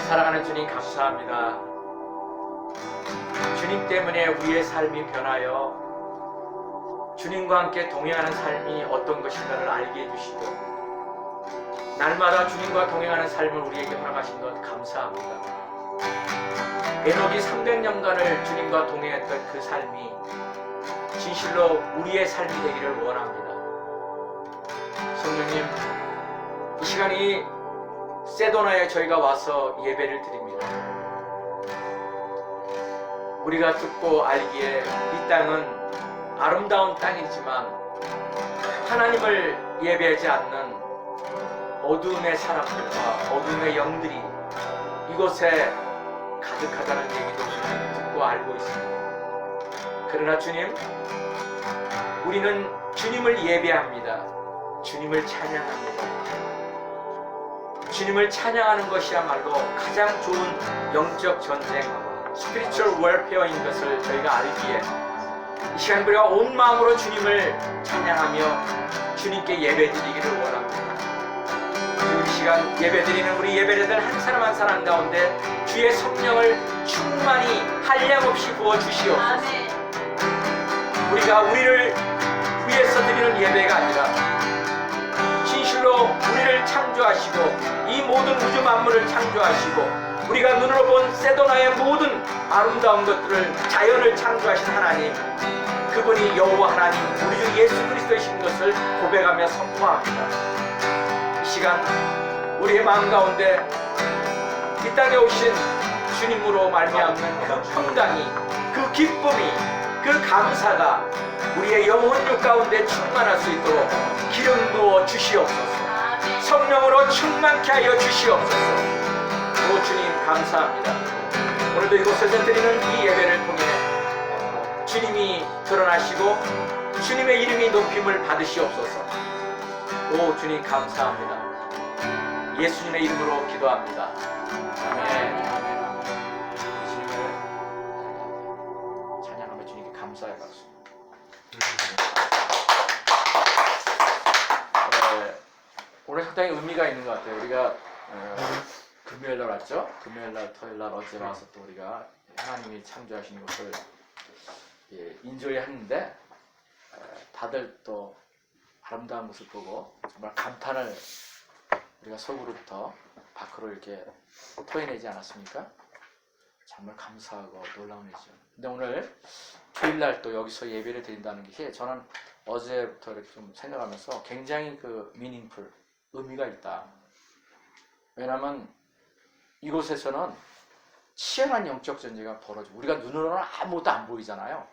사랑하는 주님 감사합니다. 주님 때문에 우리의 삶이 변하여 주님과 함께 동행하는 삶이 어떤 것인가를 알게 해주시고 날마다 주님과 동행하는 삶을 우리에게 허락하신 것 감사합니다. 에녹이 300년간을 주님과 동행했던 그 삶이 진실로 우리의 삶이 되기를 원합니다. 성령님, 이 시간이 세도나에 저희가 와서 예배를 드립니다. 우리가 듣고 알기에 이 땅은 아름다운 땅이지만 하나님을 예배하지 않는 어둠의 사람들과 어둠의 영들이 이곳에 가득하다는 얘기도 듣고 알고 있습니다. 그러나 주님, 우리는 주님을 예배합니다. 주님을 찬양합니다. 주님을 찬양하는 것이야말로 가장 좋은 영적 전쟁, 스피리추얼 웰페어인 것을 저희가 알기에 이 시간 우리가 온 마음으로 주님을 찬양하며 주님께 예배드리기를 원합니다. 이 시간 예배드리는 우리 예배자들 한 사람 한 사람 가운데 주의 성령을 충만히 한량없이 부어주시옵소서. 우리가 우리를 위해서 드리는 예배가 아니라 진실로 우리를 창조하시고 이 모든 우주 만물을 창조하시고 우리가 눈으로 본 세도나의 모든 아름다운 것들을 자연을 창조하신 하나님, 그분이 여호와 하나님 우리 주 예수 그리스도이신 것을 고백하며 선포합니다. 이 시간 우리의 마음 가운데 이 땅에 오신 주님으로 말미암는 그 평강이, 그 기쁨이, 그 감사가 우리의 영혼육 가운데 충만할 수 있도록 기름 부어 주시옵소서. 성령으로 충만케 하여 주시옵소서. 오 주님 감사합니다. 오늘도 이곳에서 드리는 이 예배를 통해 주님이 드러나시고 주님의 이름이 높임을 받으시옵소서. 오 주님 감사합니다. 예수님의 이름으로 기도합니다. 아멘. 주님을 찬양하며 주님께 감사의 박수. 오늘 상당히 의미가 있는 것 같아요. 우리가 금요일날 왔죠? 금요일날, 토요일날 어제 와서 또 우리가 하나님이 창조하신 것을 인조해 했는데 다들 또 아름다운 모습 보고 정말 감탄을 우리가 속으로부터 밖으로 이렇게 토해내지 않았습니까? 정말 감사하고 놀라운 일이죠. 근데 오늘 주일날 또 여기서 예배를 드린다는 것이 저는 어제부터 이렇게 좀 생각하면서 굉장히 그 미닝풀, 의미가 있다. 왜냐하면 이곳에서는 치열한 영적 전쟁이 벌어지고 우리가 눈으로는 아무것도 안 보이잖아요.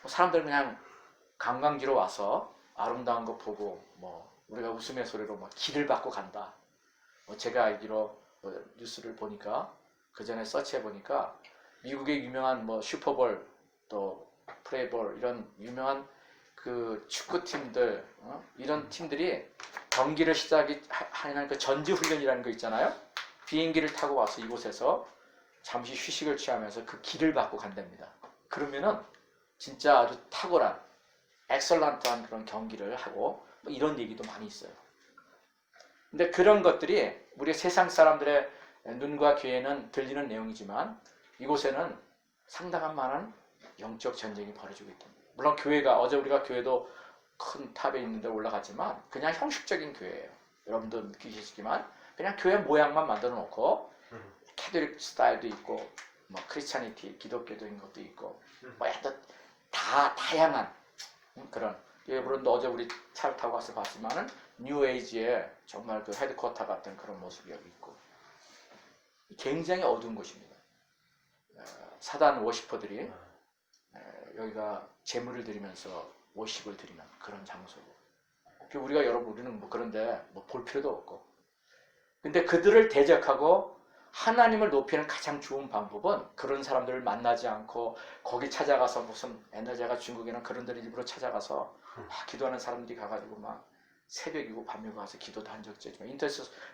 사람들 그냥 관광지로 와서 아름다운 거 보고 우리가 웃음의 소리로 길을 받고 간다. 제가 알기로 뉴스를 보니까 그 전에 서치해 보니까 미국의 유명한 슈퍼볼 또 프레이볼 이런 유명한 그 축구팀들 이런 팀들이 경기를 시작하는 그 전지훈련이라는 거 있잖아요. 비행기를 타고 와서 이곳에서 잠시 휴식을 취하면서 그 길을 받고 간답니다. 그러면은 진짜 아주 탁월한 엑설런트한 그런 경기를 하고 이런 얘기도 많이 있어요. 근데 그런 것들이 우리 세상 사람들의 눈과 귀에는 들리는 내용이지만 이곳에는 상당한 많은 영적 전쟁이 벌어지고 있답니다. 물론 교회가 어제 우리가 교회도 큰 탑에 있는 데 올라갔지만 그냥 형식적인 교회예요. 여러분도 느끼시지만 그냥 교회 모양만 만들어 놓고 캐톨릭 스타일도 있고 크리스찬이티 기독교적인 것도 있고 다 다양한 그런 물론 어제 우리 차를 타고 가서 봤지만은 뉴에이지의 정말 그 헤드쿼터 같은 그런 모습이 여기 있고 굉장히 어두운 곳입니다. 사단 워시퍼들이 여기가 제물을 드리면서 워십을 드리는 그런 장소고 우리가 우리는 그런데 볼 필요도 없고 근데 그들을 대적하고 하나님을 높이는 가장 좋은 방법은 그런 사람들을 만나지 않고 거기 찾아가서 무슨 제가 중국에는 그런 데를 일부러 찾아가서 기도하는 사람들이 가가지고 새벽이고 밤이고 가서 기도도 한 적이 있지만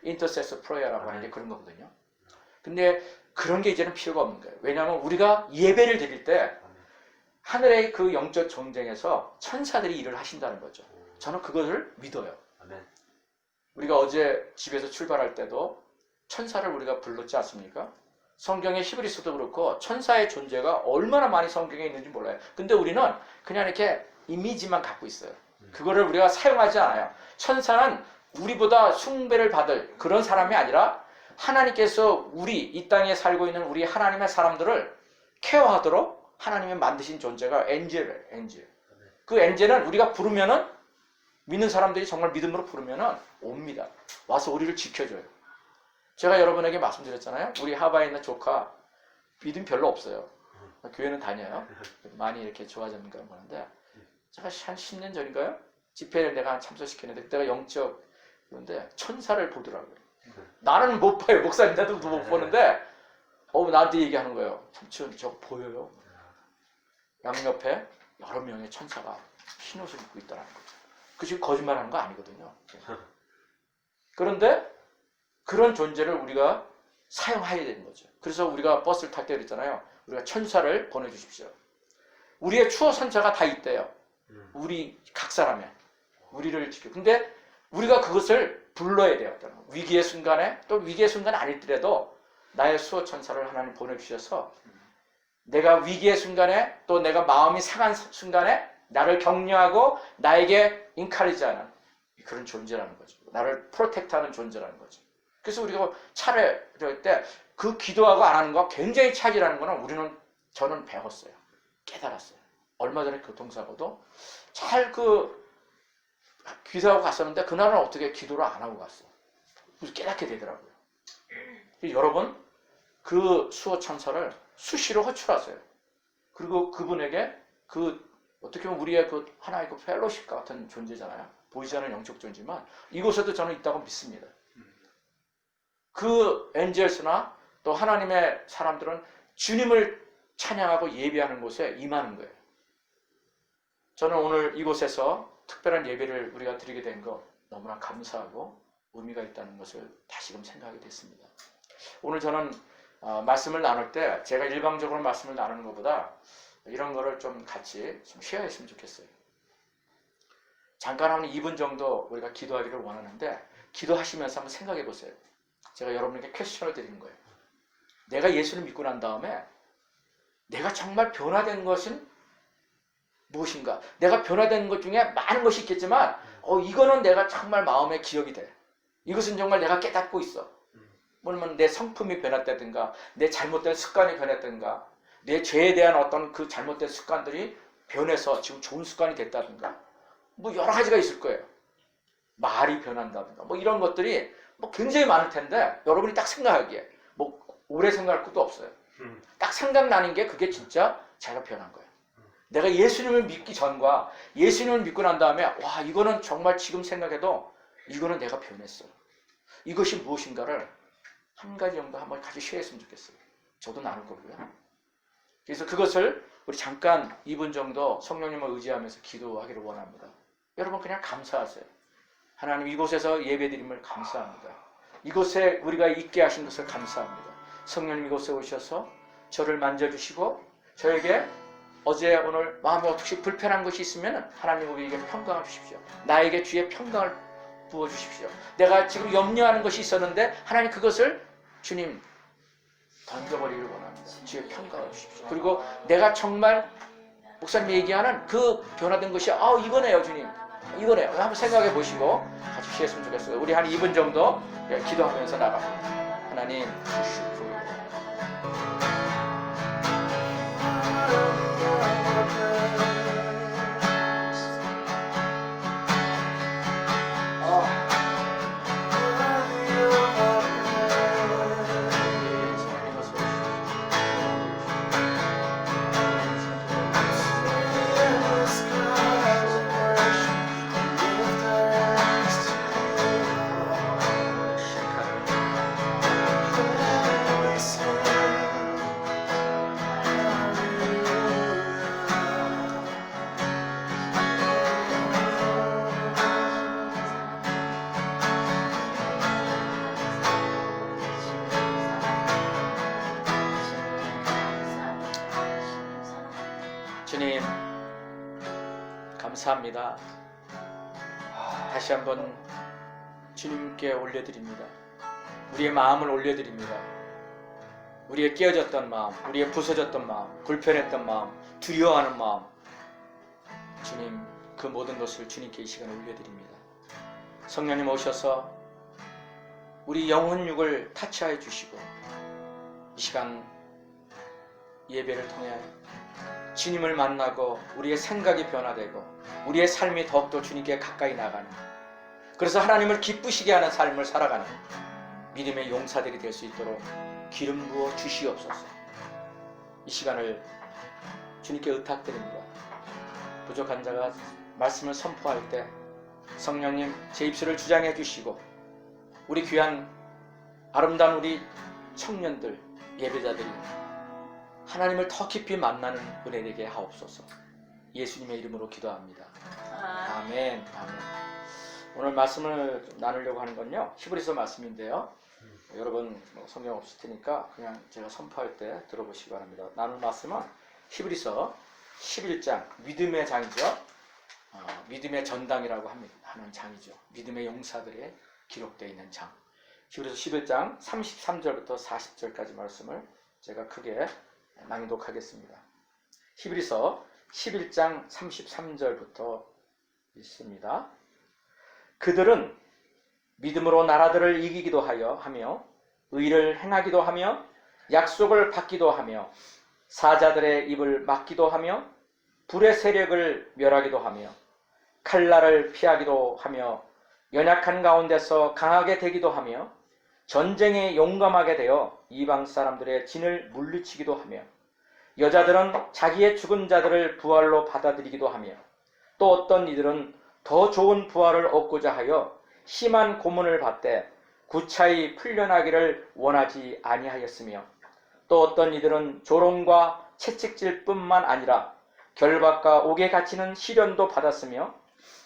인터세서 프레이어라고 하는 게 그런 거거든요. 근데 그런 게 이제는 필요가 없는 거예요. 왜냐하면 우리가 예배를 드릴 때 하늘의 그 영적 전쟁에서 천사들이 일을 하신다는 거죠. 저는 그것을 믿어요. 우리가 어제 집에서 출발할 때도 천사를 우리가 불렀지 않습니까? 성경의 히브리서도 그렇고 천사의 존재가 얼마나 많이 성경에 있는지 몰라요. 근데 우리는 그냥 이렇게 이미지만 갖고 있어요. 그거를 우리가 사용하지 않아요. 천사는 우리보다 숭배를 받을 그런 사람이 아니라 하나님께서 우리 이 땅에 살고 있는 우리 하나님의 사람들을 케어하도록 하나님이 만드신 존재가 엔젤이에요. 엔젤. 그 엔젤은 우리가 부르면은 믿는 사람들이 정말 믿음으로 부르면은 옵니다. 와서 우리를 지켜줘요. 제가 여러분에게 말씀드렸잖아요. 우리 하바에 있는 조카 믿음 별로 없어요. 교회는 다녀요. 많이 이렇게 좋아졌는가 보는데 제가 한 10년 전인가요? 집회를 내가 참석시켰는데 그때가 영적 그런데 천사를 보더라고요. 나는 못 봐요. 목사님들도 못 보는데 나한테 얘기하는 거예요. 삼촌 저 보여요. 양옆에 여러 명의 천사가 흰 옷을 입고 있다는 거죠. 그 지금 거짓말하는 거 아니거든요. 그런데 그런 존재를 우리가 사용해야 되는 거죠. 그래서 우리가 버스를 탈 때 그랬잖아요. 우리가 천사를 보내주십시오. 우리의 추호 선자가 다 있대요. 우리 각 사람의 우리를 지켜. 근데 우리가 그것을 불러야 돼요. 위기의 순간에 또 위기의 순간 아니더라도 나의 수호 천사를 하나님 보내주셔서 내가 위기의 순간에 또 내가 마음이 상한 순간에 나를 격려하고 나에게 인카리지하는 그런 존재라는 거죠. 나를 프로텍트하는 존재라는 거죠. 그래서 우리가 차를 이럴 때 그 기도하고 안 하는 거 굉장히 차이라는 거는 저는 배웠어요. 깨달았어요. 얼마 전에 교통사고도 잘 기도하고 갔었는데 그날은 어떻게 기도를 안 하고 갔어요. 그래서 깨닫게 되더라고요. 여러분 그 수호 천사를 수시로 호출하세요. 그리고 그분에게 어떻게 보면 우리의 하나의 펠로십 같은 존재잖아요. 보이지 않는 영적 존재지만 이곳에도 저는 있다고 믿습니다. 그 엔젤스나 또 하나님의 사람들은 주님을 찬양하고 예배하는 곳에 임하는 거예요. 저는 오늘 이곳에서 특별한 예배를 우리가 드리게 된 거 너무나 감사하고 의미가 있다는 것을 다시금 생각하게 됐습니다. 오늘 저는 말씀을 나눌 때 제가 일방적으로 말씀을 나누는 것보다 이런 거를 좀 같이 좀 쉐어했으면 좋겠어요. 잠깐 한 2분 정도 우리가 기도하기를 원하는데 기도하시면서 한번 생각해 보세요. 제가 여러분에게 퀘스천을 드리는 거예요. 내가 예수를 믿고 난 다음에 내가 정말 변화된 것은 무엇인가? 내가 변화된 것 중에 많은 것이 있겠지만 이거는 내가 정말 마음에 기억이 돼. 이것은 정말 내가 깨닫고 있어. 뭐냐면 내 성품이 변했다든가 내 잘못된 습관이 변했다든가 내 죄에 대한 어떤 그 잘못된 습관들이 변해서 지금 좋은 습관이 됐다든가 뭐 여러 가지가 있을 거예요. 말이 변한다든가 뭐 이런 것들이 뭐 굉장히 많을 텐데 여러분이 딱 생각하기에 뭐 오래 생각할 것도 없어요. 딱 생각나는 게 그게 진짜 제가 변한 거예요. 내가 예수님을 믿기 전과 예수님을 믿고 난 다음에 와 이거는 정말 지금 생각해도 이거는 내가 변했어. 이것이 무엇인가를 한 가지 정도 한번 같이 쉐어했으면 좋겠어요. 저도 나눌 거고요. 그래서 그것을 우리 잠깐 2분 정도 성령님을 의지하면서 기도하기를 원합니다. 여러분 그냥 감사하세요. 하나님 이곳에서 예배드림을 감사합니다. 이곳에 우리가 있게 하신 것을 감사합니다. 성령님 이곳에 오셔서 저를 만져주시고 저에게 어제 오늘 마음에 어떻게 불편한 것이 있으면 하나님 우리에게 평강을 주십시오. 나에게 주의 평강을 부어주십시오. 내가 지금 염려하는 것이 있었는데 하나님 그것을 주님 던져버리기를 원합니다. 주의 평강을 주십시오. 그리고 내가 정말 목사님이 얘기하는 그 변화된 것이 이거네요 주님. 이거네요. 한번 생각해 보시고 같이 쉬었으면 좋겠어요. 우리 한 2분 정도 기도하면서 나갑니다. 하나님 주님 감사합니다. 다시 한번 주님께 올려드립니다. 우리의 마음을 올려드립니다. 우리의 깨어졌던 마음, 우리의 부서졌던 마음, 불편했던 마음, 두려워하는 마음, 주님, 그 모든 것을 주님께 이 시간에 올려드립니다. 성령님 오셔서 우리 영혼육을 타치하여 주시고 이 시간 예배를 통해 주님을 만나고 우리의 생각이 변화되고 우리의 삶이 더욱더 주님께 가까이 나가는, 그래서 하나님을 기쁘시게 하는 삶을 살아가는 믿음의 용사들이 될 수 있도록 기름 부어 주시옵소서. 이 시간을 주님께 의탁드립니다. 부족한 자가 말씀을 선포할 때 성령님 제 입술을 주장해 주시고 우리 귀한 아름다운 우리 청년들, 예배자들이 하나님을 더 깊이 만나는 은혜 되게 하옵소서. 예수님의 이름으로 기도합니다. 아멘. 아멘. 오늘 말씀을 나누려고 하는 건요, 히브리서 말씀인데요. 여러분 성경 없을 테니까 그냥 제가 선포할 때 들어보시기 바랍니다. 나눌 말씀은 히브리서 11장, 믿음의 장이죠. 믿음의 전당이라고 하는 장이죠. 믿음의 용사들의 기록되어 있는 장. 히브리서 11장 33절부터 40절까지 말씀을 제가 크게 낭독하겠습니다. 히브리서 11장 33절부터 있습니다. 그들은 믿음으로 나라들을 이기기도 하며 의를 행하기도 하며 약속을 받기도 하며 사자들의 입을 막기도 하며 불의 세력을 멸하기도 하며 칼날을 피하기도 하며 연약한 가운데서 강하게 되기도 하며 전쟁에 용감하게 되어 이방 사람들의 진을 물리치기도 하며 여자들은 자기의 죽은 자들을 부활로 받아들이기도 하며 또 어떤 이들은 더 좋은 부활을 얻고자 하여 심한 고문을 받되 구차히 풀려나기를 원하지 아니하였으며 또 어떤 이들은 조롱과 채찍질 뿐만 아니라 결박과 옥에 갇히는 시련도 받았으며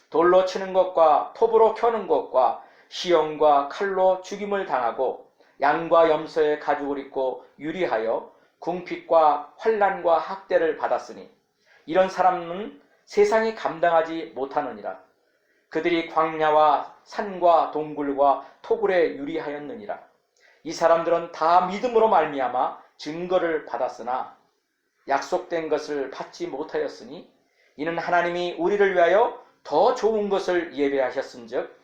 돌로 치는 것과 톱으로 켜는 것과 시험과 칼로 죽임을 당하고 양과 염소의 가죽을 입고 유리하여 궁핍과 환난과 학대를 받았으니 이런 사람은 세상이 감당하지 못하느니라. 그들이 광야와 산과 동굴과 토굴에 유리하였느니라. 이 사람들은 다 믿음으로 말미암아 증거를 받았으나 약속된 것을 받지 못하였으니 이는 하나님이 우리를 위하여 더 좋은 것을 예배하셨은즉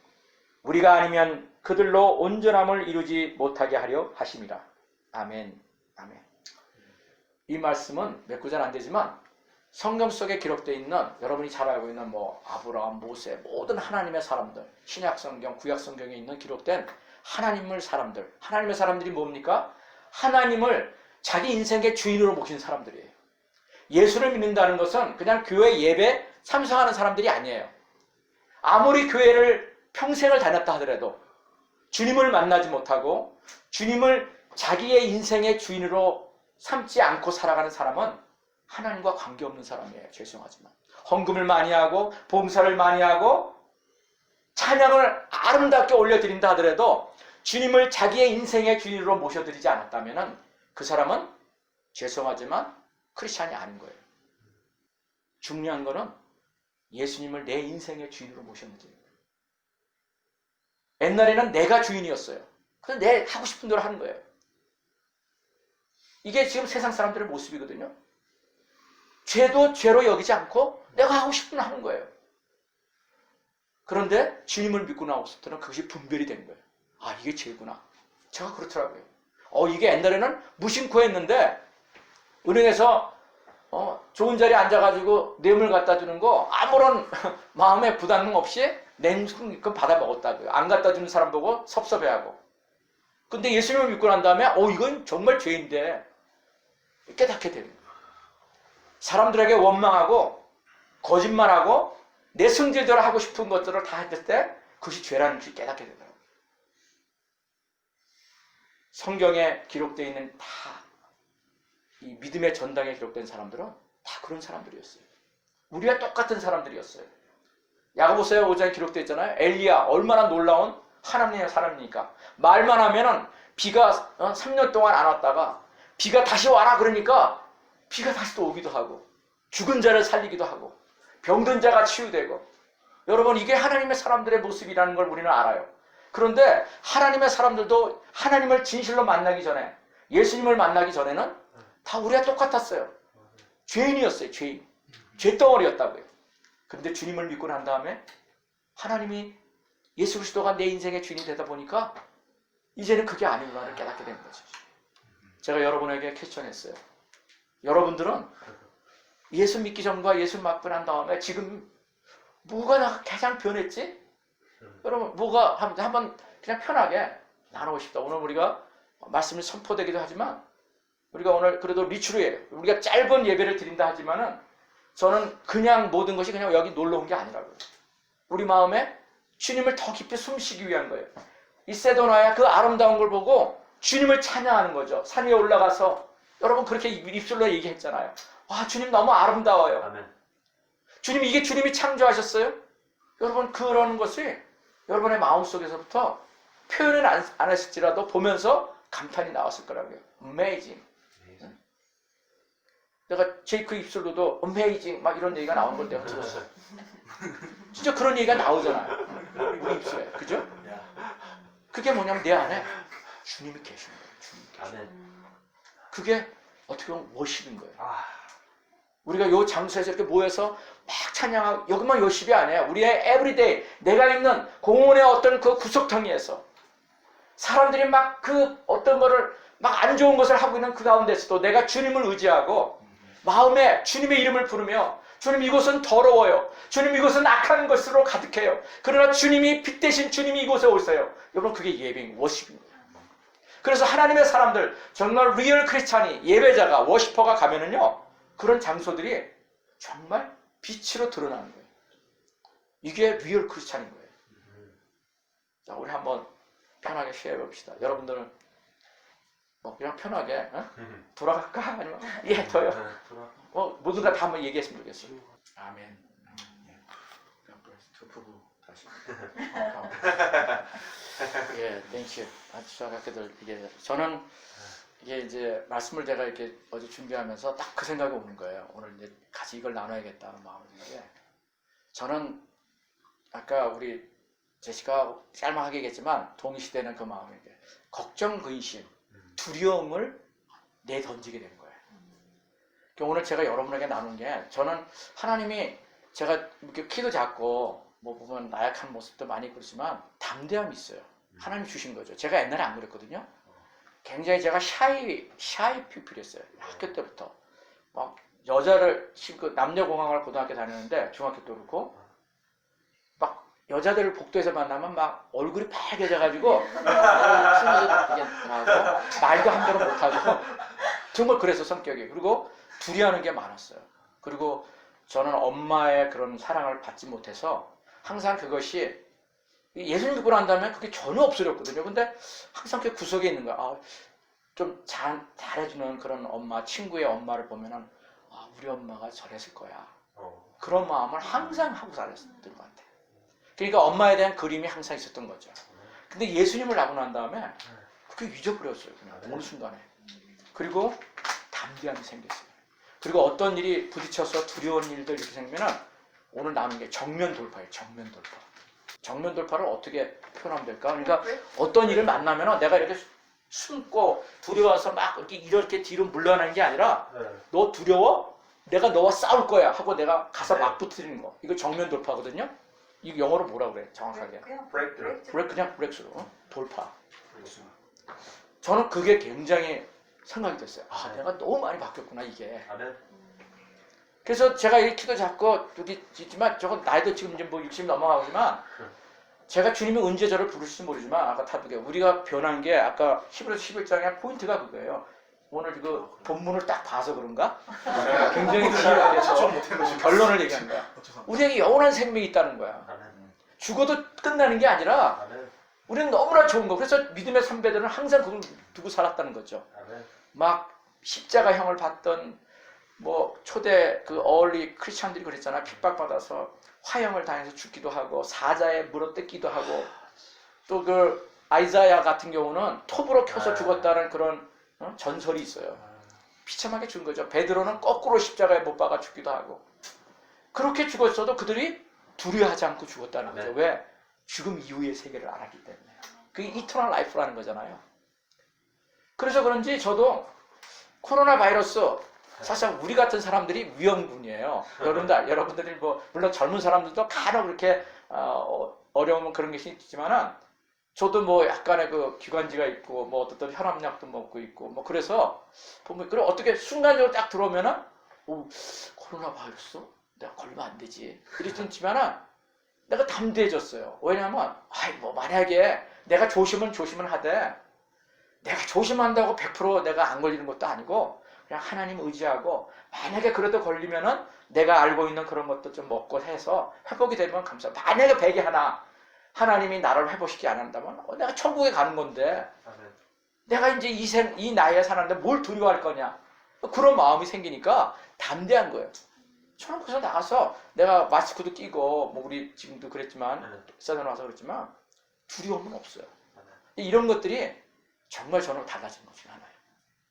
우리가 아니면 그들로 온전함을 이루지 못하게 하려 하심이라. 아멘. 아멘. 이 말씀은 몇 구절 안 되지만 성경 속에 기록되어 있는, 여러분이 잘 알고 있는 아브라함, 모세, 모든 하나님의 사람들, 신약 성경, 구약 성경에 있는 기록된 하나님의 사람들이 뭡니까? 하나님을 자기 인생의 주인으로 모신 사람들이에요. 예수를 믿는다는 것은 그냥 교회 예배 참석하는 사람들이 아니에요. 아무리 교회를 평생을 다녔다 하더라도 주님을 만나지 못하고 주님을 자기의 인생의 주인으로 삼지 않고 살아가는 사람은 하나님과 관계없는 사람이에요. 죄송하지만 헌금을 많이 하고 봉사를 많이 하고 찬양을 아름답게 올려드린다 하더라도 주님을 자기의 인생의 주인으로 모셔드리지 않았다면 그 사람은 죄송하지만 크리스찬이 아닌 거예요. 중요한 거는 예수님을 내 인생의 주인으로 모셨는지. 옛날에는 내가 주인이었어요. 그래서 내 하고 싶은 대로 하는 거예요. 이게 지금 세상 사람들의 모습이거든요. 죄도 죄로 여기지 않고 내가 하고 싶은 대로 하는 거예요. 그런데 주님을 믿고 나서부터는 그것이 분별이 된 거예요. 아, 이게 죄구나. 제가 그렇더라고요. 이게 옛날에는 무심코 했는데 은행에서 좋은 자리에 앉아가지고 뇌물 갖다 주는 거 아무런 마음에 부담 없이 냉큼 받아 먹었다고요. 안 갖다 주는 사람 보고 섭섭해하고. 근데 예수님을 믿고 난 다음에 이건 정말 죄인데 깨닫게 되는 거예요. 사람들에게 원망하고 거짓말하고 내 성질대로 하고 싶은 것들을 다 했을 때 그것이 죄라는 것을 깨닫게 되더라고요. 성경에 기록되어 있는 다 이 믿음의 전당에 기록된 사람들은 다 그런 사람들이었어요. 우리와 똑같은 사람들이었어요. 야고보서 5장에 기록되어 있잖아요. 엘리야, 얼마나 놀라운 하나님의 사람이니까. 말만 하면은 비가 3년 동안 안 왔다가 비가 다시 와라 그러니까 비가 다시 또 오기도 하고 죽은 자를 살리기도 하고 병든 자가 치유되고. 여러분, 이게 하나님의 사람들의 모습이라는 걸 우리는 알아요. 그런데 하나님의 사람들도 하나님을 진실로 만나기 전에, 예수님을 만나기 전에는 다 우리가 똑같았어요. 죄인이었어요. 죄인. 죄덩어리였다고요. 그런데 주님을 믿고 난 다음에 하나님이 예수 그리스도가 내 인생의 주인이 되다 보니까 이제는 그게 아니구나를 깨닫게 된 거죠. 제가 여러분에게 퀘스천했어요. 여러분들은 예수 믿기 전과 예수 믿고 난 다음에 지금 뭐가 가장 변했지? 여러분 뭐가 한번 그냥 편하게 나누고 싶다. 오늘 우리가 말씀이 선포되기도 하지만 우리가 오늘 그래도 리추르예요. 우리가 짧은 예배를 드린다 하지만은 저는 그냥 모든 것이 그냥 여기 놀러 온 게 아니라고요. 우리 마음에 주님을 더 깊이 숨쉬기 위한 거예요. 이 세도나의 그 아름다운 걸 보고 주님을 찬양하는 거죠. 산 위에 올라가서 여러분 그렇게 입술로 얘기했잖아요. 와, 주님 너무 아름다워요. 아멘. 주님, 이게 주님이 창조하셨어요? 여러분 그런 것이 여러분의 마음속에서부터 표현은 안 했을지라도 보면서 감탄이 나왔을 거라고요. Amazing. 내가 제이크 입술로도 Amazing 막 이런 얘기가 나오는 걸 내가 들었어요. 진짜 그런 얘기가 나오잖아요. 우리 입술에. 그죠? 그게 뭐냐면 내 안에 주님이 계시는 거예요. 주님이 계시는 거예요. 아멘. 그게 어떻게 보면 워십인 거예요. 아, 우리가 요 장소에서 이렇게 모여서 막 찬양하고, 여기만 요십이 아니에요. 우리의 에브리데이, 내가 있는 공원의 어떤 그 구석텅이에서 사람들이 막 그 어떤 거를 막 안 좋은 것을 하고 있는 그 가운데서도 내가 주님을 의지하고 마음에 주님의 이름을 부르며, 주님 이곳은 더러워요. 주님 이곳은 악한 것으로 가득해요. 그러나 주님이 빛 대신 주님이 이곳에 오세요. 여러분 그게 예배인 워십입니다. 그래서 하나님의 사람들, 정말 리얼 크리스찬이, 예배자가, 워시퍼가 가면은요, 그런 장소들이 정말 빛으로 드러나는 거예요. 이게 리얼 크리스찬인 거예요. 자, 우리 한번 편하게 시해해 봅시다. 여러분들은 뭐 그냥 편하게 돌아갈까? 아니면 더요. 모두가 다 한번 얘기했으면 좋겠어요. 아멘. 두 부부 다시. 예, 땡큐. 아주 좋아하게들 이게 저는 이게 이제 말씀을 제가 이렇게 어제 준비하면서 딱 그 생각이 오는 거예요. 오늘 이제 같이 이걸 나눠야겠다는 마음이 드는 게, 저는 아까 우리 제시가 짤막하게 얘기했지만 동의시되는 그 마음이 걱정, 근심, 두려움을 내던지게 되는 거예요. 그러니까 오늘 제가 여러분에게 나눈 게, 저는 하나님이 제가 이렇게 키도 작고 뭐 보면 나약한 모습도 많이 그렇지만 담대함이 있어요. 하나님 주신 거죠. 제가 옛날에 안 그랬거든요. 굉장히 제가 샤이 퓨필이었어요. 학교 때부터 막 여자를 남녀공학을 고등학교 다녔는데 중학교 때 그렇고 막 여자들을 복도에서 만나면 막 얼굴이 빨개져가지고 나고 말도 함부로 못하고 정말 그래서 성격이, 그리고 두려워하는 게 많았어요. 그리고 저는 엄마의 그런 사랑을 받지 못해서 항상 그것이 예수님 믿고 난 다음에 그게 전혀 없어졌거든요. 근데 항상 그 구석에 있는 거야. 좀 잘해주는 그런 엄마, 친구의 엄마를 보면은 우리 엄마가 저랬을 거야. 그런 마음을 항상 하고 살았던 것 같아요. 그러니까 엄마에 대한 그림이 항상 있었던 거죠. 근데 예수님을 알고 난 다음에 그게 잊어버렸어요. 그냥 어느 순간에. 그리고 담대함이 생겼어요. 그리고 어떤 일이 부딪혀서 두려운 일들 이렇게 생기면은 오늘 나눈 게 정면 돌파예요. 정면 돌파. 정면 돌파를 어떻게 표현하면 될까? 그러니까 어떤 일을 만나면 내가 이렇게 숨고 두려워서 막 이렇게 뒤로 물러나는 게 아니라, 너 두려워? 내가 너와 싸울 거야 하고 내가 가서 막 붙이는 거. 이거 정면 돌파거든요. 이거 영어로 뭐라 그래? 정확하게. 그냥 브렉스루. 돌파. 저는 그게 굉장히 생각이 됐어요. 내가 너무 많이 바뀌었구나 이게. 그래서 제가 이 키도 작고 여기 있지만 저건 나이도 지금 이제 뭐 60 넘어가지만 제가 주님이 언제 저를 부르실지 모르지만 아까 다두개 우리가 변한 게 아까 11에서 11장의 포인트가 그거예요. 오늘 그 본문을 딱 봐서 그런가? 굉장히 지혜해서 결론을 얘기한 거야. 우리에게 영원한 생명이 있다는 거야. 죽어도 끝나는 게 아니라 우리는 너무나 좋은 거. 그래서 믿음의 선배들은 항상 그걸 두고 살았다는 거죠. 막 십자가형을 받던 뭐 초대 그 어울리 크리스찬들이 그랬잖아. 핍박받아서 화형을 당해서 죽기도 하고 사자에 물어뜯기도 하고, 또 그 아이자야 같은 경우는 톱으로 켜서 죽었다는 그런 전설이 있어요. 비참하게 죽은 거죠. 베드로는 거꾸로 십자가에 못 박아 죽기도 하고. 그렇게 죽었어도 그들이 두려워하지 않고 죽었다는 거죠. 왜? 죽음 이후의 세계를 알았기 때문에. 그게 이터널 라이프라는 거잖아요. 그래서 그런지 저도 코로나 바이러스 사실 우리 같은 사람들이 위험군이에요. 여러분들이 뭐 물론 젊은 사람들도 간혹 그렇게 어려우면 그런 것이 있지만은 저도 뭐 약간의 그 기관지가 있고 뭐 어떤 혈압약도 먹고 있고 뭐 그래서 보면 그럼 어떻게 순간적으로 딱 들어오면은 오, 코로나 바이러스 내가 걸리면 안 되지 이랬지만은 내가 담대해졌어요. 왜냐면 아이 뭐 만약에 내가 조심은 하되 내가 조심한다고 100% 내가 안 걸리는 것도 아니고 그냥 하나님 의지하고 만약에 그래도 걸리면은 내가 알고 있는 그런 것도 좀 먹고 해서 회복이 되면 감사. 만약에 100이 하나님이 나를 회복시키지 않는다면 내가 천국에 가는 건데 내가 이제 이 나이에 사는데 뭘 두려워할 거냐 그런 마음이 생기니까 담대한 거예요. 저는 그래서 나가서 내가 마스크도 끼고 뭐 우리 지금도 그랬지만 사전 와서 그랬지만 두려움은 없어요. 이런 것들이 정말 저는 달라진 것 중에 하나예요.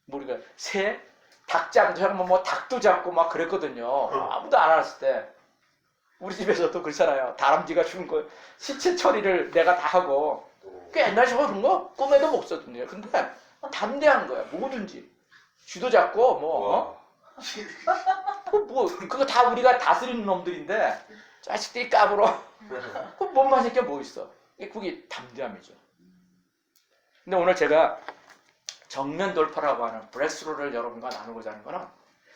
뭐 우리가 새, 닭장도 하면 뭐 닭도 잡고 막 그랬거든요. 아무도 안 알았을 때. 우리 집에서도 그렇잖아요. 다람쥐가 죽은 거 시체 처리를 내가 다 하고 그 옛날에 저 그런 거 꿈에도 못 썼거든요. 근데 담대한 거야. 뭐든지 쥐도 잡고 뭐 그거 다 우리가 다스리는 놈들인데 자식들이 까불어. 그 뭔 맛일 게 뭐 있어. 그게 담대함이죠. 근데 오늘 제가 정면 돌파라고 하는 브레스로를 여러분과 나누고자 하는 거는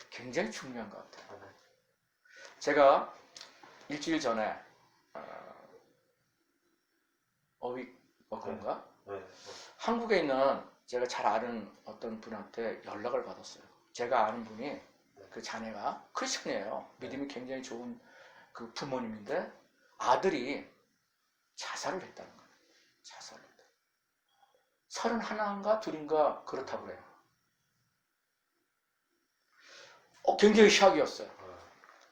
굉장히 중요한 것 같아요. 제가 일주일 전에 어휘인가? 한국에 있는 제가 잘 아는 어떤 분한테 연락을 받았어요. 제가 아는 분이 그 자네가 크리스천이에요. 믿음이 굉장히 좋은 그 부모님인데 아들이 자살을 했다는 거예요. 자살을 했다. 31인가 2인가 그렇다고 그래요. 굉장히 샥이었어요.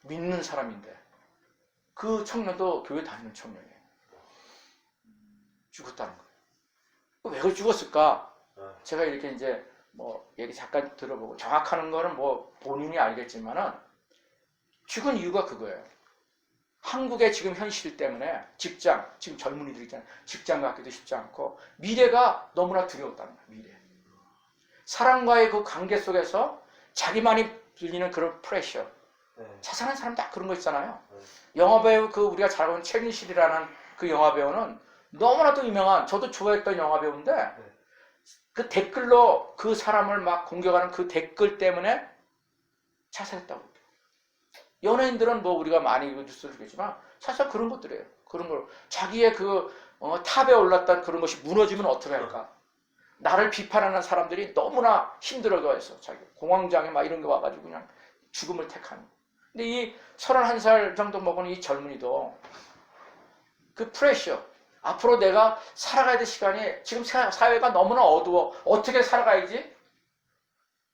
믿는 사람인데 그 청년도 교회 다니는 청년이에요. 죽었다는 거예요. 왜 죽었을까? 제가 이렇게 이제 뭐 얘기 잠깐 들어보고 정확한 거는 뭐 본인이 알겠지만은 죽은 이유가 그거예요. 한국의 지금 현실 때문에 지금 젊은이들 있잖아요. 직장 갖기도 쉽지 않고 미래가 너무나 두려웠다는 거예요. 미래. 사람과의 그 관계 속에서 자기만이 들리는 그런 프레셔. 자살한 사람 다 그런 거 있잖아요. 영화배우 그 우리가 잘 보는 최민실이라는 그 영화배우는 너무나도 유명한 저도 좋아했던 영화배우인데 그 댓글로 그 사람을 막 공격하는 그 댓글 때문에 자살했다고. 연예인들은 뭐 우리가 많이 뉴스를 보겠지만 사실 그런 것들이에요. 그런 걸 자기의 그 탑에 올랐던 그런 것이 무너지면 어떻게 할까? 나를 비판하는 사람들이 너무나 힘들어해서 자기 공황장애 막 이런 게 와가지고 그냥 죽음을 택하는. 근데 이 31살 정도 먹은 이 젊은이도 그 프레셔 앞으로 내가 살아가야 될 시간이 지금 사회가 너무나 어두워. 어떻게 살아가야지?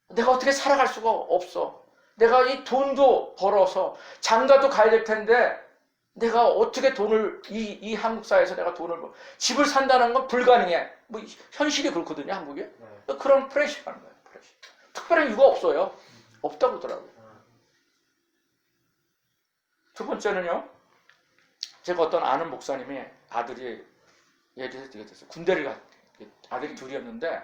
내가 어떻게 살아갈 수가 없어. 내가 이 돈도 벌어서 장가도 가야 될 텐데 내가 어떻게 돈을 이 한국 사회에서 내가 돈을 집을 산다는 건 불가능해. 뭐 현실이 그렇거든요, 한국에. 그런 프레셔라는 거예요. 프레셔. 특별한 이유가 없어요. 없다고 그러더라고요. 두 번째는요. 제가 어떤 아는 목사님이 아들이 예를 들어서 어떻게 됐어요. 군대를 아들이 둘이었는데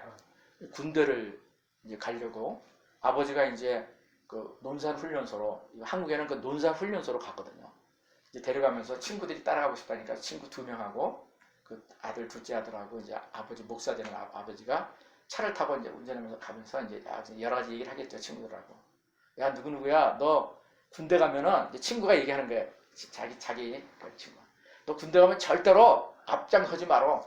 군대를 이제 가려고 아버지가 이제 그 논산훈련소로 한국에는 그 논산훈련소로 갔거든요. 이제 데려가면서 친구들이 따라가고 싶다니까 친구 2명하고 그 아들 둘째 아들하고 이제 아버지 목사 되는 아버지가 차를 타고 이제 운전하면서 가면서 이제 여러 가지 얘기를 하겠죠 친구들하고. 야 누구누구야 너 군대 가면은 이제 친구가 얘기하는 거예요. 자기 그 친구. 너 군대 가면 절대로 앞장서지 마라.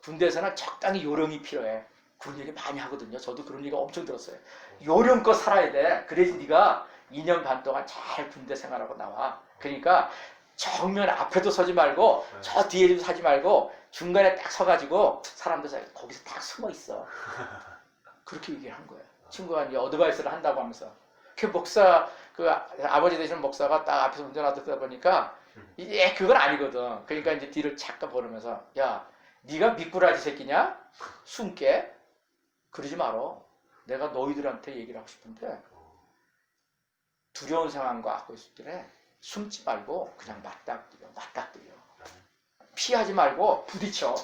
군대에서는 적당히 요령이 필요해. 그런 얘기 많이 하거든요. 저도 그런 얘기 엄청 들었어요. 요령껏 살아야 돼. 그래야지 네가 2년 반 동안 잘 군대 생활하고 나와. 그러니까 정면 앞에도 서지 말고 저 뒤에도 서지 말고 중간에 딱 서가지고 사람들 거기서 딱 숨어 있어. 그렇게 얘기를 한 거예요. 친구가 이제 어드바이스를 한다고 하면서. 그 목사, 그 아버지 되시는 목사가 딱 앞에서 운전하다 보니까 이게 그건 아니거든. 그러니까 이제 뒤를 잠깐 보면서 야, 네가 미꾸라지 새끼냐? 숨게? 그러지 말어. 내가 너희들한테 얘기를 하고 싶은데 두려운 상황과 갖고 있을 때 숨지 말고 그냥 맞닥뜨려. 피하지 말고 부딪혀.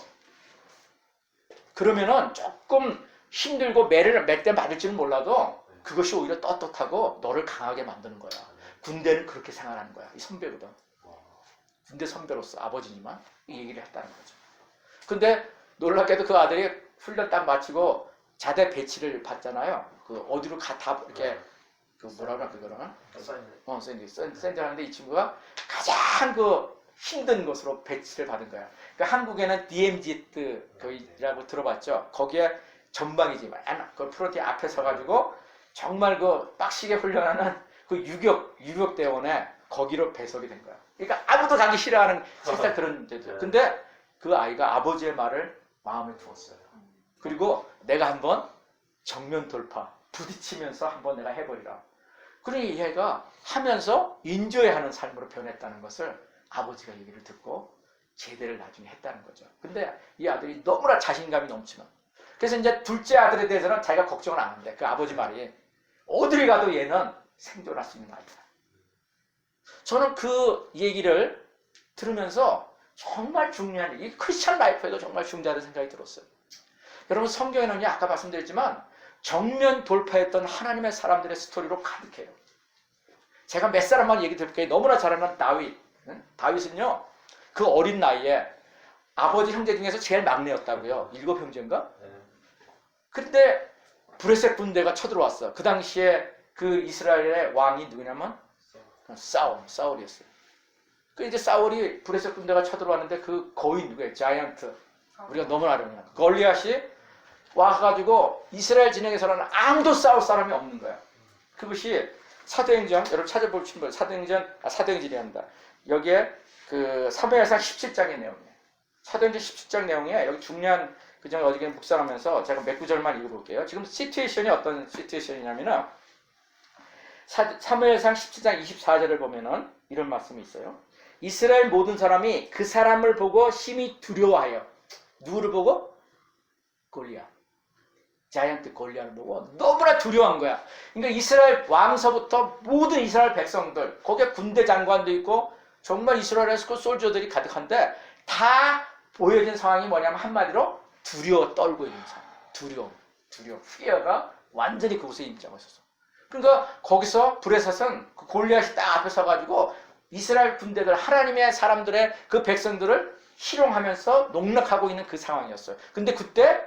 그러면은 조금 힘들고 매를 몇 대 맞을지는 몰라도 그것이 오히려 떳떳하고 너를 강하게 만드는 거야. 군대는 그렇게 생활하는 거야. 이 선배거든. 군대 선배로서 아버지지만 이 얘기를 했다는 거죠. 근데 놀랍게도 그 아들이 훈련 딱 마치고 자대 배치를 받잖아요. 그 어디로 다 이렇게 그 뭐라 그러나 그거는 샌드 하는데 이 친구가 가장 그 힘든 곳으로 배치를 받은 거야. 그러니까 한국에는 DMZ라고 들어봤죠. 거기에 전방이지만 그 프론트 앞에 서가지고 정말 그 빡시게 훈련하는 그 유격대원에 거기로 배속이 된 거야. 그러니까 아무도 가기 싫어하는 실제 그런 데죠. 근데 그 아이가 아버지의 말을 마음에 두었어요. 그리고 내가 한번 정면 돌파 부딪히면서 한번 내가 해버리라. 그러니 얘가 하면서 인조해하는 삶으로 변했다는 것을 아버지가 얘기를 듣고 제대를 나중에 했다는 거죠. 근데 이 아들이 너무나 자신감이 넘치는. 그래서 이제 둘째 아들에 대해서는 자기가 걱정을 안 하는데 그 아버지 말이 어디를 가도 얘는 생존할 수 있는 아이다. 저는 그 얘기를 들으면서 정말 중요한 이 크리스천 라이프에도 정말 중요하다는 생각이 들었어요. 여러분 성경에는요 아까 말씀드렸지만 정면 돌파했던 하나님의 사람들의 스토리로 가득해요. 제가 몇 사람만 얘기 드릴게요. 너무나 잘 아는 다윗. 다윗은요 그 어린 나이에 아버지 형제 중에서 제일 막내였다고요. 7형제인가? 그때 브레셋 군대가 쳐들어왔어. 그 당시에 그 이스라엘의 왕이 누구냐면 사울이었어요. 그 이제 사울이 브레셋 군대가 쳐들어왔는데 그 거인 누구예요? 자이언트. 우리가 너무나 아는 골리앗이 와가지고 이스라엘 진영에서는 아무도 싸울 사람이 없는 거야. 그것이 사도행전, 여러분 찾아볼 친구 사도행전이랍니다. 여기에 그 사무엘상 17장의 내용이에요. 사도행전 17장 내용에 여기 중요한 그 점을 어저께 묵상하면서 제가 몇 구절만 읽어볼게요. 지금 시츄에이션이 어떤 시츄에이션이냐면은 사무엘상 17장 24절을 보면은 이런 말씀이 있어요. 이스라엘 모든 사람이 그 사람을 보고 심히 두려워하여 누구를 보고? 골리앗. 자이언트 골리앗을 보고 너무나 두려워한 거야. 그러니까 이스라엘 왕서부터 모든 이스라엘 백성들 거기에 군대 장관도 있고 정말 이스라엘에서 그 솔저들이 가득한데 다 보여진 상황이 뭐냐면 한마디로 두려워 떨고 있는 상황. 두려움. 피어가 완전히 그곳에 임하고 있었어. 그러니까 거기서 브레셋은 그 골리앗이 딱 앞에 서가지고 이스라엘 군대들 하나님의 사람들의 그 백성들을 희롱하면서 농락하고 있는 그 상황이었어요. 근데 그때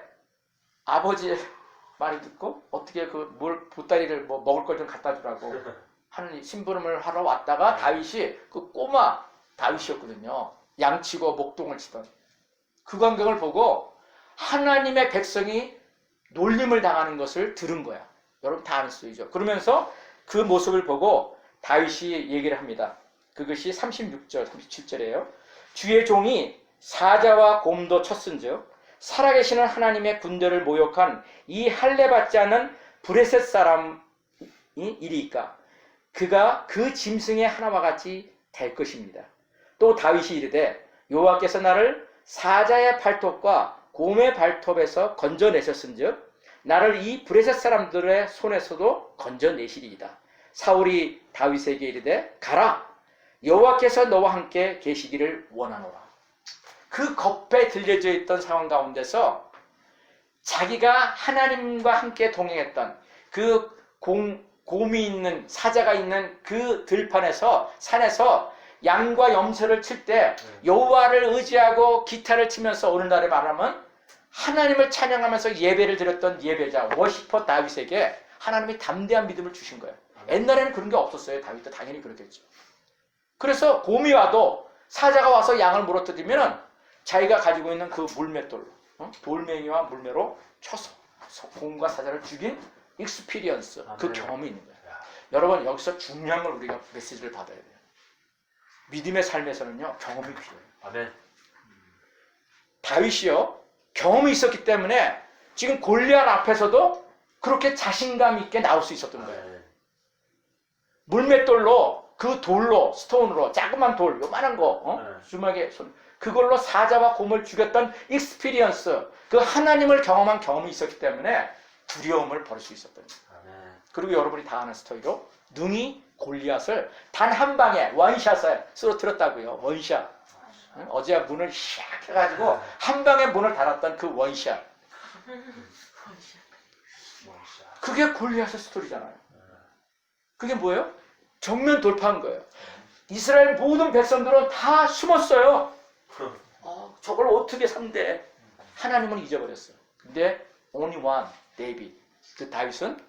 아버지의 말을 듣고 어떻게 그 보따리를 뭐 먹을 걸 좀 갖다 주라고 하는 심부름을 하러 왔다가 다윗이 그 꼬마 다윗이었거든요. 양치고 목동을 치던 그 광경을 보고 하나님의 백성이 놀림을 당하는 것을 들은 거야. 여러분 다 아는 스토리죠. 그러면서 그 모습을 보고 다윗이 얘기를 합니다. 그것이 36절, 37절이에요. 주의 종이 사자와 곰도 쳤은즉 살아계시는 하나님의 군대를 모욕한 이 할례받지 않은 브레셋 사람이 이리이까 그가 그 짐승의 하나와 같이 될 것입니다. 또 다윗이 이르되 여호와께서 나를 사자의 발톱과 곰의 발톱에서 건져내셨은즉 나를 이 브레셋 사람들의 손에서도 건져내시리이다. 사울이 다윗에게 이르되 가라 여호와께서 너와 함께 계시기를 원하노라. 그 겁에 들려져 있던 상황 가운데서 자기가 하나님과 함께 동행했던 그 곰이 있는 사자가 있는 그 들판에서 산에서 양과 염소를 칠 때 여호와를 의지하고 기타를 치면서 오늘날에 말하면 하나님을 찬양하면서 예배를 드렸던 예배자 워시퍼 다윗에게 하나님이 담대한 믿음을 주신 거예요. 옛날에는 그런 게 없었어요. 다윗도 당연히 그렇겠죠. 그래서 곰이 와도 사자가 와서 양을 물어뜯으면 자기가 가지고 있는 그 물맷돌로 돌멩이와 물매로 쳐서 곰과 사자를 죽인 익스피리언스 그 경험이 있는 거예요. 여러분 여기서 중요한 걸 우리가 메시지를 받아야 돼요. 믿음의 삶에서는요 경험이 필요해요. 아멘. 다윗이요 경험이 있었기 때문에 지금 골리앗 앞에서도 그렇게 자신감 있게 나올 수 있었던 거예요. 물맷돌로 그 돌로 스톤으로 자그만 돌 요만한 거 주먹에 손 그걸로 사자와 곰을 죽였던 익스피리언스 그 하나님을 경험한 경험이 있었기 때문에 두려움을 버릴 수 있었던 거예요. 그리고 여러분이 다 아는 스토리로 능히 골리앗을 단 한 방에 원샷을 쓰러뜨렸다고요. 원샷. 어제 문을 샥 해가지고 한 방에 문을 닫았던 그 원샷. 그게 골리앗의 스토리잖아요. 그게 뭐예요? 정면 돌파한 거예요. 이스라엘 모든 백성들은 다 숨었어요. 저걸 어떻게 상대해? 하나님은 잊어버렸어요. 근데 only one, 데이빗. 그 다윗은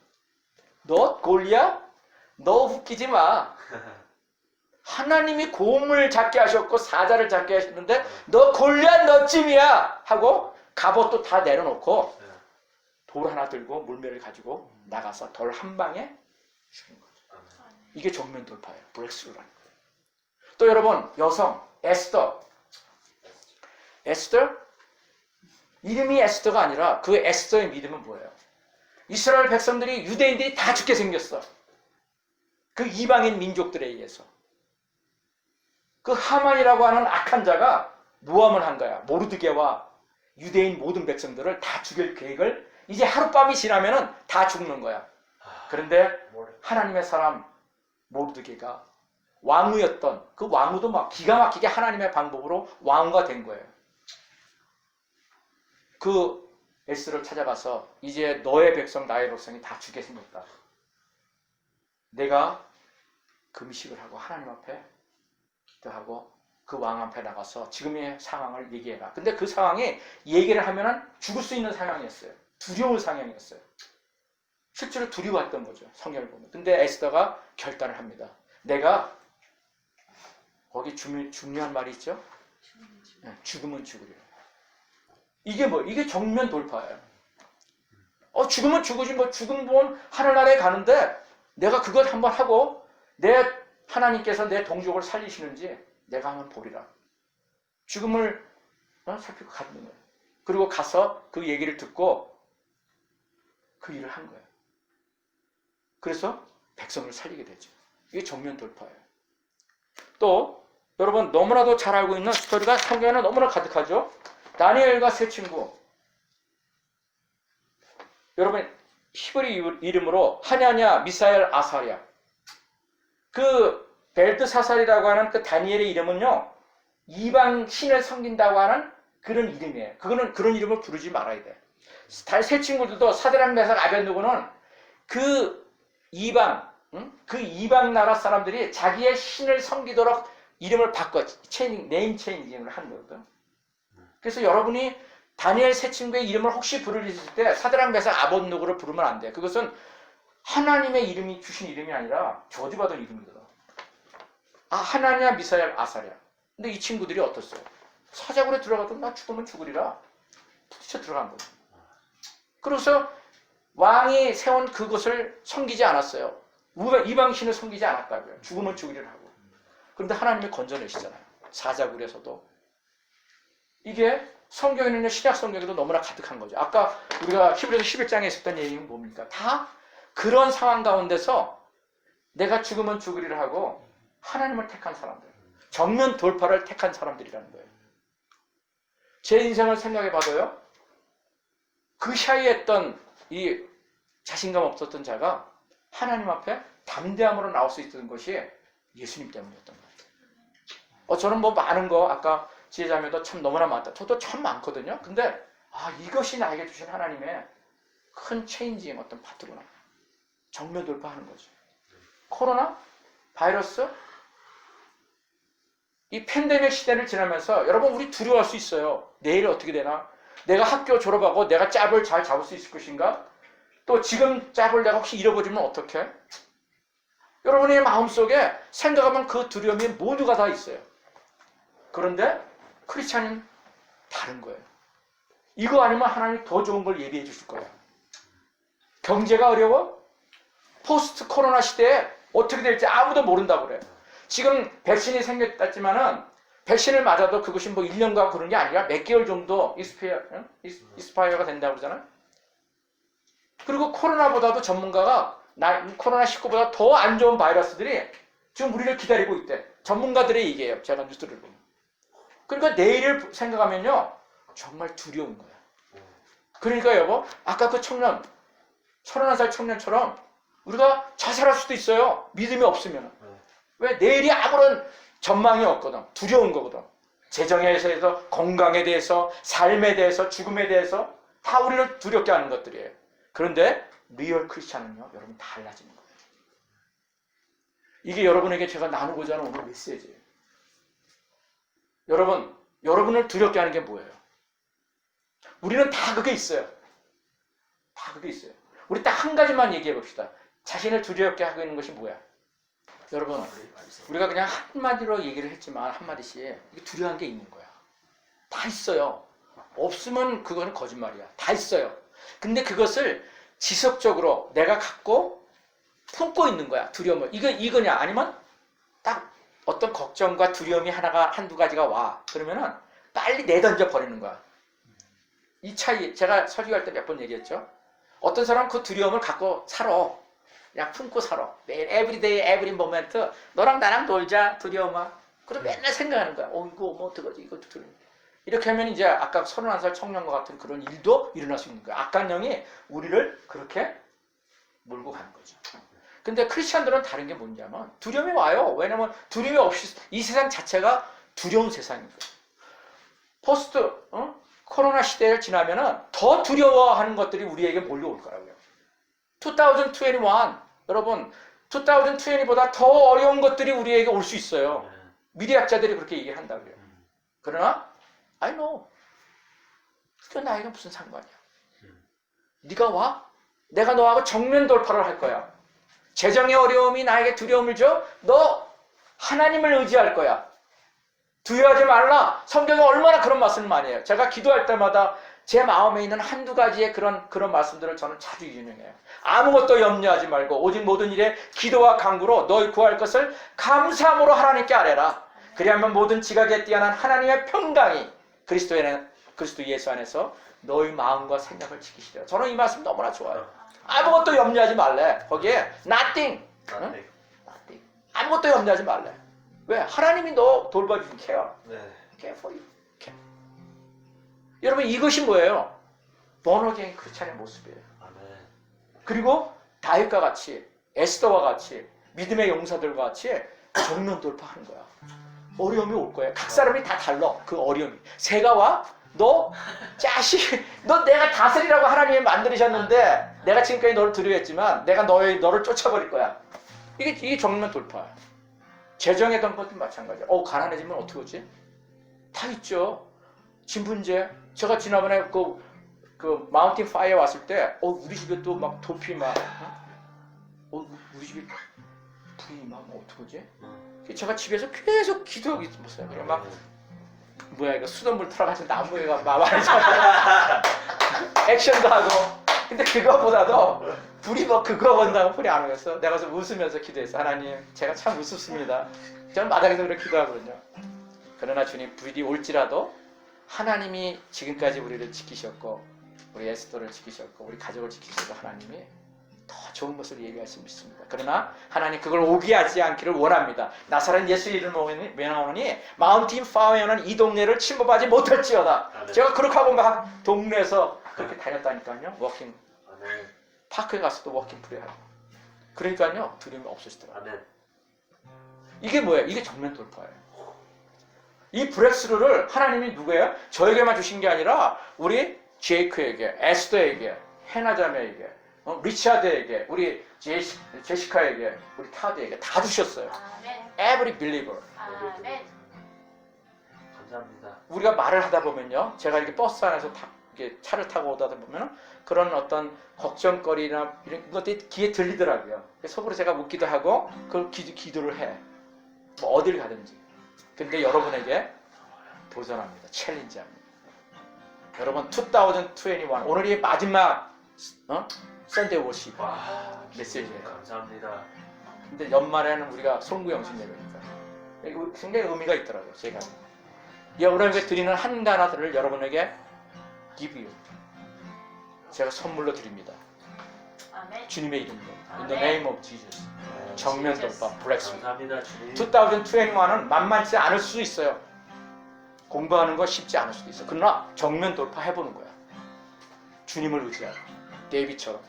너 골리앗? 너 웃기지 마. 하나님이 곰을 잡게 하셨고 사자를 잡게 하셨는데 너 골리앗 너쯤이야 하고 갑옷도 다 내려놓고 돌 하나 들고 물매를 가지고 나가서 돌 한 방에 죽인 거죠. 이게 정면 돌파예요. 브렉스루라는 거예요. 또 여러분 여성 에스더 이름이 에스더가 아니라 그 에스더의 믿음은 뭐예요? 이스라엘 백성들이 유대인들이 다 죽게 생겼어. 그 이방인 민족들에 의해서. 그 하만이라고 하는 악한 자가 모함을 한 거야. 모르드게와 유대인 모든 백성들을 다 죽일 계획을 이제 하룻밤이 지나면은 다 죽는 거야. 그런데 하나님의 사람 모르드게가 왕후였던 그 왕후도 막 기가 막히게 하나님의 방법으로 왕후가 된 거예요. 그 에스를 찾아가서 이제 너의 백성 나의 백성이 다 죽게 생겼다. 내가 금식을 하고 하나님 앞에 기도하고 그 왕 앞에 나가서 지금의 상황을 얘기해라. 근데 그 상황이 얘기를 하면은 죽을 수 있는 상황이었어요. 두려울 상황이었어요. 실제로 두려웠던 거죠. 성경을 보면. 근데 에스더가 결단을 합니다. 내가 거기 중요한 말이 있죠. 죽으면 죽으리라. 이게 뭐? 이게 정면 돌파예요. 죽으면 죽으지 뭐 죽은 분 하늘나라에 가는데 내가 그걸 한번 하고 내 하나님께서 내 동족을 살리시는지 내가 한번 보리라. 죽음을 살피고 가는 거예요. 그리고 가서 그 얘기를 듣고 그 일을 한 거예요. 그래서 백성을 살리게 되죠. 이게 정면 돌파예요. 또 여러분 너무나도 잘 알고 있는 스토리가 성경에는 너무나 가득하죠. 다니엘과 세 친구. 여러분 히브리 이름으로 하냐냐, 미사엘, 아사랴. 그 벨드사살이라고 하는 그 다니엘의 이름은요, 이방 신을 섬긴다고 하는 그런 이름이에요. 그거는 그런 이름을 부르지 말아야 돼. 세 친구들도 사드락, 메삭, 아벤느고는 그 이방 나라 사람들이 자기의 신을 섬기도록 이름을 바꿔 네임 체인징을 한 거거든. 그래서 여러분이 다니엘 세 친구의 이름을 혹시 부르실 때 사드락, 메삭, 아벤느고를 부르면 안 돼. 그것은 하나님의 이름이 주신 이름이 아니라 저주받은 이름이거든. 하나냐, 미사엘, 아사랴. 근데 이 친구들이 어떻어요? 사자굴에 들어가도 나 죽으면 죽으리라 부딪혀 들어간 거예요. 그래서 왕이 세운 그것을 섬기지 않았어요. 이방신을 섬기지 않았다고요. 죽으면 죽으리라 하고. 그런데 하나님이 건져내시잖아요. 사자굴에서도. 이게 성경에는 신약 성경에도 너무나 가득한 거죠. 아까 우리가 히브리서 11장에 있었던 얘기는 뭡니까? 다 그런 상황 가운데서 내가 죽으면 죽으리라 하고 하나님을 택한 사람들, 정면 돌파를 택한 사람들이라는 거예요. 제 인생을 생각해 봐도요, 그 샤이했던 이 자신감 없었던 자가 하나님 앞에 담대함으로 나올 수 있던 것이 예수님 때문이었던 거예요. 저는 뭐 많은 거 아까 지혜자매도 참 너무나 많다. 저도 참 많거든요. 근데 이것이 나에게 주신 하나님의 큰 체인지의 어떤 파트구나. 정면 돌파하는 거죠. 코로나 바이러스 이 팬데믹 시대를 지나면서 여러분 우리 두려워할 수 있어요. 내일 어떻게 되나? 내가 학교 졸업하고 내가 짭을 잘 잡을 수 있을 것인가? 또 지금 짭을 내가 혹시 잃어버리면 어떡해? 여러분의 마음속에 생각하면 그 두려움이 모두가 다 있어요. 그런데 크리스찬은 다른 거예요. 이거 아니면 하나님이 더 좋은 걸 예비해 주실 거예요. 경제가 어려워? 포스트 코로나 시대에 어떻게 될지 아무도 모른다고 그래요. 지금 백신이 생겼지만은 백신을 맞아도 그것이 뭐 1년간 그런 게 아니라 몇 개월 정도 이스파이어가 된다고 그러잖아요. 그리고 코로나보다도 전문가가 코로나19보다 더 안 좋은 바이러스들이 지금 우리를 기다리고 있대. 전문가들의 얘기예요. 제가 뉴스를 보면. 그러니까 내일을 생각하면요 정말 두려운 거야. 그러니까 여보 아까 그 청년 31살 청년처럼 우리가 자살할 수도 있어요. 믿음이 없으면. 왜? 내일이 아무런 전망이 없거든. 두려운 거거든. 재정에 대해서, 건강에 대해서, 삶에 대해서, 죽음에 대해서 다 우리를 두렵게 하는 것들이에요. 그런데 리얼 크리스찬은요, 여러분 달라지는 거예요. 이게 여러분에게 제가 나누고자 하는 오늘 메시지예요. 여러분을 두렵게 하는 게 뭐예요? 우리는 다 그게 있어요. 다 그게 있어요. 우리 딱 한 가지만 얘기해 봅시다. 자신을 두렵게 하고 있는 것이 뭐야? 여러분, 우리가 그냥 한마디로 얘기를 했지만 한마디씩 이게 두려운 게 있는 거야. 다 있어요. 없으면 그거는 거짓말이야. 다 있어요. 근데 그것을 지속적으로 내가 갖고 품고 있는 거야. 두려움을. 이거냐? 아니면 딱 어떤 걱정과 두려움이 한두 가지가 와. 그러면은 빨리 내던져 버리는 거야. 이 차이, 제가 설교할 때 몇 번 얘기했죠. 어떤 사람은 그 두려움을 갖고 살아. 그냥 품고 살아. 매일 everyday, every moment 너랑 나랑 놀자 두려움아. 그럼 맨날 생각하는 거야. 이거 뭐 어떡하지? 이것도 두려움. 이렇게 하면 이제 아까 31살 청년과 같은 그런 일도 일어날 수 있는 거야. 악한 영이 우리를 그렇게 몰고 가는 거죠. 근데 크리스찬들은 다른 게 뭐냐면 두려움이 와요. 왜냐면 두려움이 없이 이 세상 자체가 두려운 세상인 거예요. 포스트 코로나 시대를 지나면은 더 두려워하는 것들이 우리에게 몰려올 거라고요. 2021 여러분 2020보다 더 어려운 것들이 우리에게 올 수 있어요. 미래학자들이 그렇게 얘기한다고요. 그러나 I know. 그게 나에게 무슨 상관이야. 네가 와? 내가 너하고 정면 돌파를 할 거야. 재정의 어려움이 나에게 두려움을 줘? 너 하나님을 의지할 거야. 두려워하지 말라. 성경에 얼마나 그런 말씀을 많이 해요. 제가 기도할 때마다 제 마음에 있는 한두 가지의 그런 말씀들을 저는 자주 인용해요. 아무것도 염려하지 말고 오직 모든 일에 기도와 간구로 너희 구할 것을 감사함으로 하나님께 아뢰라. 그리하면 모든 지각에 뛰어난 하나님의 평강이 그리스도 예수 안에서 너희 마음과 생각을 지키시리라. 저는 이 말씀 너무나 좋아요. 아무것도 염려하지 말래. 거기에 nothing. nothing. 아무것도 염려하지 말래. 왜? 하나님이 너 돌봐주신 care. care for you. care. 여러분 이것이 뭐예요? born-again 크리스찬의 모습이에요. 그리고 다윗과 같이 에스더와 같이 믿음의 용사들과 같이 정면 돌파하는 거야. 어려움이 올 거야. 각 사람이 다 달라. 그 어려움이. 새가 와? 너 자식, 너 내가 다스리라고 하나님이 만드셨는데 내가 지금까지 너를 두려워했지만 내가 너를 쫓아버릴 거야. 이게 정면 돌파야. 재정했던 것도 마찬가지야. 가난해지면 어떻게 하지? 다 있죠. 진분제. 제가 지난번에 그 마운틴 파이어 왔을 때 우리 집에 또 막 도피 막 우리 집에 불이 막 어떡하지? 제가 집에서 계속 기도하고 있었어요. 그래 막 이거 수돗물 틀어가지고 나무에가 많이 잡아 액션도 하고. 근데 그거보다도 불이 그거 본다고 불이 안 오겠어. 내가 그래서 웃으면서 기도했어. 하나님, 제가 참 우습습니다. 저는 마당에서 그렇게 기도하거든요. 그러나 주님, 불이 올지라도 하나님이 지금까지 우리를 지키셨고 우리 에스더를 지키셨고 우리 가족을 지키셔서 하나님이 더 좋은 것을 얘기하실 수 있습니다. 그러나 하나님 그걸 오게 하지 않기를 원합니다. 나사렛 예수 이름을 명하노니 마운틴 파이어는 이 동네를 침범하지 못할지어다. 아멘. 제가 그렇게 하고 막 동네에서 그렇게 다녔다니까요. 워킹 파크에 가서도 워킹 프레이하고. 그러니까요 두려움이 없으시더라고요. 이게 뭐예요? 이게 정면 돌파예요. 이 브렉스루를 하나님이 누구예요? 저에게만 주신 게 아니라 우리 제이크에게, 에스더에게, 헤나자매에게, 리차드에게, 우리 제시카에게, 우리 타드에게 다 주셨어요. 아멘. Every believer. 아멘. 감사합니다. 우리가 말을 하다 보면요, 제가 이렇게 버스 안에서 이렇게 차를 타고 오다 보면 그런 어떤 걱정거리나 이런 것들이 귀에 들리더라고요. 속으로 제가 묻기도 하고 그걸 기도를 해. 뭐 어딜 가든지. 근데 여러분에게 도전합니다. 챌린지합니다. 여러분 2021 오늘이 마지막 썬데이 워십 메시지예요. 감사합니다. 근데 연말에는 우리가 송구영신 예배니까 굉장히 의미가 있더라고요. 제가 여러분에게 드리는 한 가나들을 여러분에게 give you 제가 선물로 드립니다. 아멘. 주님의 이름으로 In the 아멘. name of Jesus. 정면 돌파 브렉스루. 감사합니다 주님. 2021은 만만치 않을 수 있어요. 공부하는 거 쉽지 않을 수도 있어. 그러나 정면 돌파해보는 거야. 주님을 의지하고 데이비처럼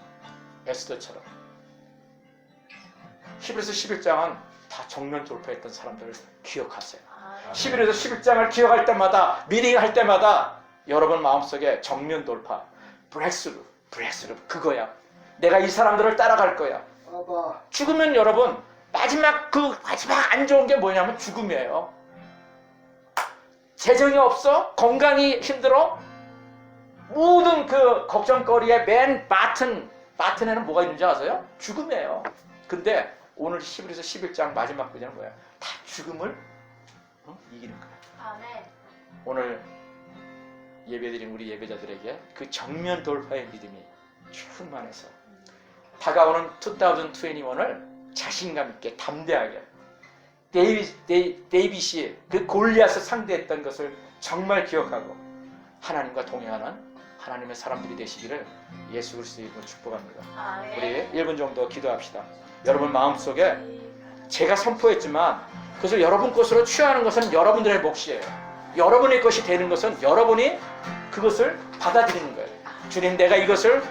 에스더처럼. 히브리서 11장은 다 정면 돌파했던 사람들을 기억하세요. 11에서 11장을 기억할 때마다 미리 할 때마다 여러분 마음속에 정면 돌파 브렉스루 그거야. 내가 이 사람들을 따라갈 거야. 아바. 죽으면 여러분 마지막 안 좋은 게 뭐냐면 죽음이에요. 재정이 없어? 건강이 힘들어? 모든 그 걱정거리의 맨 바튼에는 뭐가 있는지 아세요? 죽음이에요. 근데 오늘 히브리서 11장 마지막 구절은 뭐야? 다 죽음을 이기는 거야. 아멘. 오늘 예배드린 우리 예배자들에게 그 정면 돌파의 믿음이 충만해서 다가오는 2021을 자신감 있게 담대하게 데이빗이 그 골리앗을 상대했던 것을 정말 기억하고 하나님과 동행하는 하나님의 사람들이 되시기를 예수 그리스도의 이름으로 축복합니다. 아멘. 우리 1분 정도 기도합시다. 여러분 마음속에 제가 선포했지만 그것을 여러분 것으로 취하는 것은 여러분들의 몫이에요. 여러분의 것이 되는 것은 여러분이 그것을 받아들이는 거예요. 주님, 내가 이것을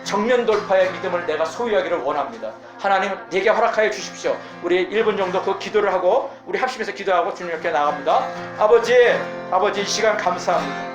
정면 돌파의 믿음을 내가 소유하기를 원합니다. 하나님 내게 허락하여 주십시오. 우리 1분 정도 그 기도를 하고 우리 합심해서 기도하고 주님 옆에 나갑니다. 아버지 이 시간 감사합니다.